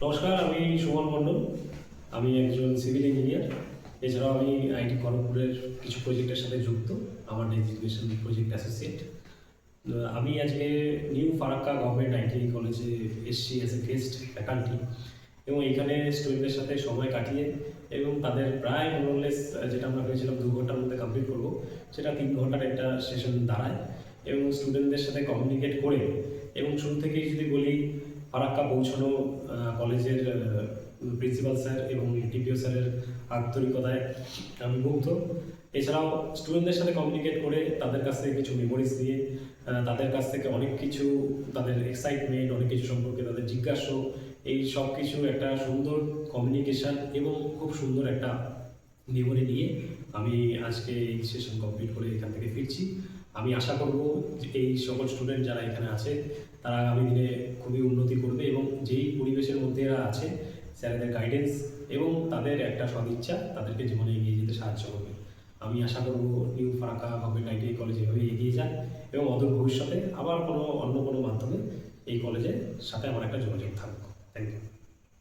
নমস্কার, আমি সুমন মণ্ডল। আমি একজন সিভিল ইঞ্জিনিয়ার। এছাড়াও আমি আইটি খড়গপুরের কিছু প্রজেক্টের সাথে যুক্ত। আমার ডেজিগনেশন প্রজেক্ট অ্যাসোসিয়েট। আমি আজকে নিউ ফারাক্কা গভর্নমেন্ট আইটি কলেজে এসেছি অ্যাজ এ গেস্ট ফ্যাকাল্টি, এবং এখানে স্টুডেন্টদের সাথে সময় কাটিয়ে এবং তাদের প্রায় মোরলেস যেটা আমরা ভেবেছিলাম 2 ঘন্টার মধ্যে কমপ্লিট করবো, সেটা 3 ঘন্টার একটা সেশন দাঁড়ায়। এবং স্টুডেন্টদের সাথে কমিউনিকেট করে এবং শুরু থেকেই যদি বলি, ফারাক্কা পৌঁছানো কলেজের প্রিন্সিপাল স্যার এবং টিপিও স্যারের আন্তরিকতায় আমি মুগ্ধ। এছাড়াও স্টুডেন্টদের সাথে কমিউনিকেট করে তাদের কাছ থেকে কিছু মেমোরিজ নিয়ে তাদের কাছ থেকে অনেক কিছু, তাদের এক্সাইটমেন্ট, অনেক কিছু সম্পর্কে তাদের জিজ্ঞাসা, এই সব কিছু একটা সুন্দর কমিউনিকেশান এবং খুব সুন্দর একটা মেমোরি নিয়ে আমি আজকে এই সেশন কমপ্লিট করে এখান থেকে ফিরছি। আমি আশা করব যে এই সকল স্টুডেন্ট যারা এখানে আছে তারা আগামী দিনে খুবই উন্নতি করবে এবং যেই পরিবেশের মধ্যে এরা আছে, স্যারেদের গাইডেন্স এবং তাদের একটা সদিচ্ছা তাদেরকে জীবনে এগিয়ে যেতে সাহায্য করবে। আমি আশা করব new Farakka government ITI college এভাবে এগিয়ে যায় এবং অদূর ভবিষ্যতে আবার অন্য কোনো মাধ্যমে এই কলেজের সাথে আমার একটা যোগাযোগ থাকবে। Thank you.